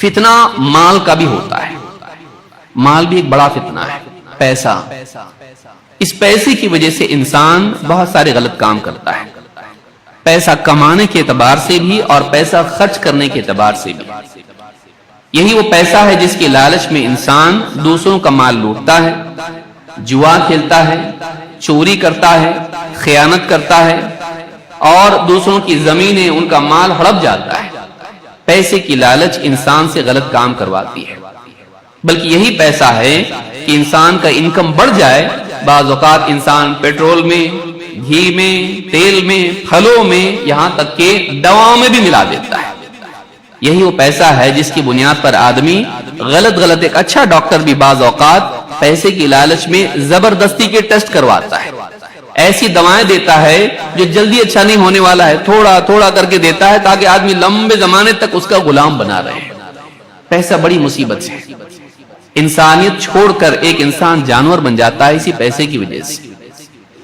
فتنہ مال کا بھی ہوتا ہے، مال بھی ایک بڑا فتنہ ہے، پیسہ۔ اس پیسے کی وجہ سے انسان بہت سارے غلط کام کرتا ہے، پیسہ کمانے کے اعتبار سے بھی اور پیسہ خرچ کرنے کے اعتبار سے بھی۔ یہی وہ پیسہ ہے جس کے لالچ میں انسان دوسروں کا مال لوٹتا ہے، جوا کھیلتا ہے، چوری کرتا ہے، خیانت کرتا ہے اور دوسروں کی زمینیں، ان کا مال ہڑپ جاتا ہے۔ پیسے کی لالچ انسان سے غلط کام کرواتی ہے، بلکہ یہی پیسہ ہے کہ انسان کا انکم بڑھ جائے۔ بعض اوقات انسان پیٹرول میں، گھی میں، تیل میں، پھلوں میں، یہاں تک کہ دواؤں میں بھی ملا دیتا ہے۔ یہی وہ پیسہ ہے جس کی بنیاد پر آدمی غلط ایک اچھا ڈاکٹر بھی بعض اوقات پیسے کی لالچ میں زبردستی کے ٹیسٹ کرواتا ہے، ایسی دوائیں دیتا ہے جو جلدی اچھا نہیں ہونے والا ہے، تھوڑا تھوڑا کر کے دیتا ہے تاکہ آدمی لمبے زمانے تک اس کا غلام بنا رہے۔ پیسہ بڑی مصیبت ہے، انسانیت چھوڑ کر ایک انسان جانور بن جاتا ہے اسی پیسے کی وجہ سے۔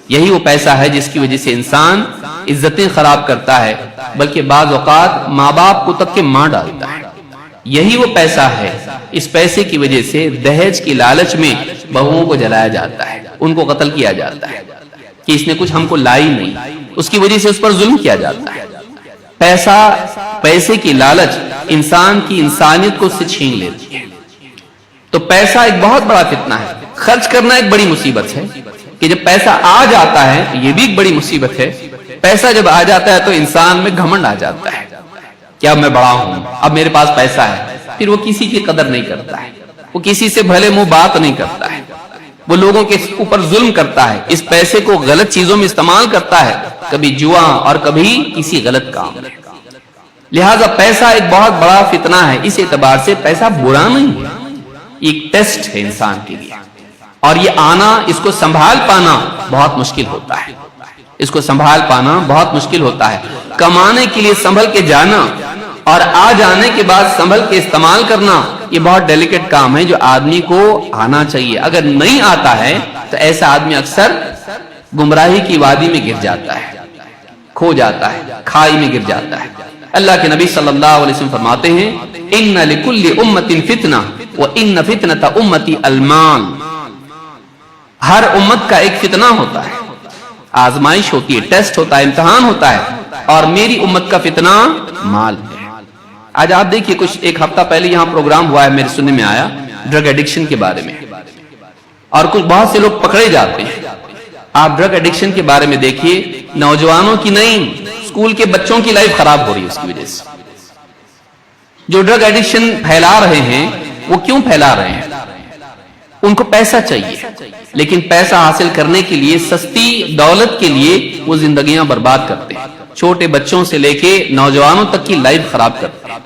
یہی وہ پیسہ ہے جس کی وجہ سے انسان عزتیں خراب کرتا ہے، بلکہ بعض اوقات ماں باپ کو تک کے مار ڈالتا ہے۔ یہی وہ پیسہ ہے، اس پیسے کی وجہ سے دہیج کی لالچ میں بہوؤں کو جلایا جاتا ہے، ان کو قتل کیا جاتا ہے کہ اس نے کچھ ہم کو لائی نہیں، اس کی وجہ سے اس پر ظلم کیا جاتا ہے۔ پیسے کی لالچ انسان کی انسانیت کو اس سے چھین لیتی ہے۔ تو پیسہ ایک بہت بڑا فتنہ ہے، خرچ کرنا ایک بڑی مصیبت ہے کہ جب پیسہ آ جاتا ہے یہ بھی ایک بڑی مصیبت ہے۔ پیسہ جب آ جاتا ہے تو انسان میں گھمنڈ آ جاتا ہے کہ اب میں بڑا ہوں، اب میرے پاس پیسہ ہے، پھر وہ کسی کی قدر نہیں کرتا ہے، وہ کسی سے بھلے منہ بات نہیں کرتا ہے، وہ لوگوں کے اوپر ظلم کرتا ہے، اس پیسے کو غلط چیزوں میں استعمال کرتا ہے، کبھی جوا اور کبھی کسی غلط کام۔ لہٰذا پیسہ ایک بہت بڑا فتنہ ہے، اس اعتبار سے پیسہ برا نہیں ہے، ایک ٹیسٹ ہے انسان کے لیے، اور یہ آنا، اس کو سنبھال پانا بہت مشکل ہوتا ہے، اس کو سنبھال پانا بہت مشکل ہوتا ہے۔ کمانے کے لیے سنبھل کے جانا اور آ جانے کے بعد سنبھل کے استعمال کرنا یہ بہت ڈیلیکیٹ کام ہے جو آدمی کو آنا چاہیے۔ اگر نہیں آتا ہے تو ایسا آدمی اکثر گمراہی کی وادی میں گر جاتا ہے، کھو جاتا ہے، کھائی میں گر جاتا ہے۔ اللہ کے نبی صلی اللہ علیہ وسلم فرماتے ہیں ان لکل امت فتنہ وان فتنۃ امتی المال۔ ہر امت کا ایک فتنہ ہوتا ہے، آزمائش ہوتی ہے، ٹیسٹ ہوتا ہے، امتحان ہوتا ہے، اور میری امت کا فتنہ مال ہے۔ آج آپ دیکھیے کچھ ایک ہفتہ پہلے یہاں پروگرام ہوا ہے، میرے سننے میں آیا ڈرگ ایڈکشن کے بارے میں، اور کچھ بہت سے لوگ پکڑے جاتے ہیں۔ آپ ڈرگ ایڈکشن کے بارے میں دیکھیے، نوجوانوں کی نہیں، اسکول کے بچوں کی لائف خراب ہو رہی ہے اس کی وجہ سے۔ جو ڈرگ ایڈکشن پھیلا رہے ہیں وہ کیوں پھیلا رہے ہیں؟ ان کو پیسہ چاہیے، لیکن پیسہ حاصل کرنے کے لیے، سستی دولت کے لیے وہ زندگیاں برباد کرتے ہیں، چھوٹے بچوں سے لے کے نوجوانوں تک کی لائف خراب کرتے ہیں۔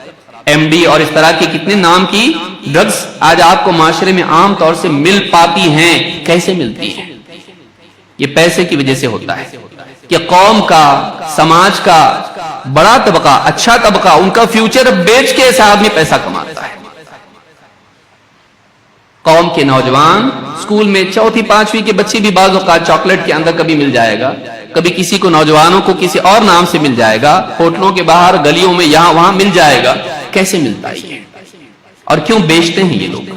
ایم ڈی اور اس طرح کی کتنے نام کی ڈرگز آج آپ کو معاشرے میں عام طور سے مل پاتی ہیں۔ کیسے ملتی ہیں؟ یہ پیسے کی وجہ سے ہوتا ہے کہ قوم کا، سماج کا بڑا طبقہ، اچھا طبقہ، ان کا فیوچر بیچ کے ایسا آدمی پیسہ کماتا ہے۔ قوم کے نوجوان اسکول میں چوتھی پانچویں کے بچے بھی بعض اوقات چاکلیٹ کے اندر کبھی مل جائے گا، کبھی کسی کو، نوجوانوں کو کسی اور نام سے مل جائے گا، ہوٹلوں کے باہر، گلیوں میں، یہاں وہاں مل جائے گا۔ کیسے ملتا ہے یہ؟ اور کیوں بیچتے ہیں یہ لوگ؟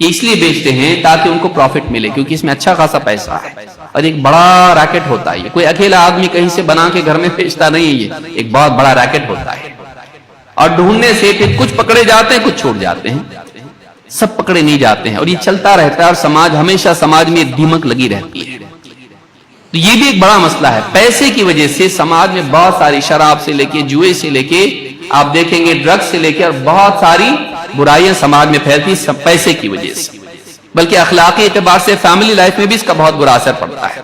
یہ اس لیے بیچتے ہیں تاکہ ان کو پروفٹ ملے، کیونکہ اس میں اچھا خاصا پیسہ ہے اور ایک بڑا ریکٹ ہوتا ہے۔ یہ کوئی اکیلا آدمی کہیں سے بنا کے گھر میں بیچتا نہیں ہے، یہ ایک بہت بڑا ریکٹ ہوتا ہے۔ اور ڈھونڈنے سے پھر کچھ پکڑے جاتے ہیں، کچھ چھوڑ جاتے ہیں، سب پکڑے نہیں جاتے ہیں، اور یہ چلتا رہتا ہے، اور سماج ہمیشہ، سماج میں ایک دیمک لگی رہتی ہے۔ تو یہ بھی ایک بڑا مسئلہ ہے۔ پیسے کی وجہ سے سماج میں بہت ساری، شراب سے لے کے، جوئے سے لے کے، آپ دیکھیں گے ڈرگ سے لے کے، اور بہت ساری برائیاں سماج میں پھیلتی سب پیسے کی وجہ سے، بلکہ اخلاقی اعتبار سے فیملی لائف میں بھی اس کا بہت برا اثر پڑتا ہے۔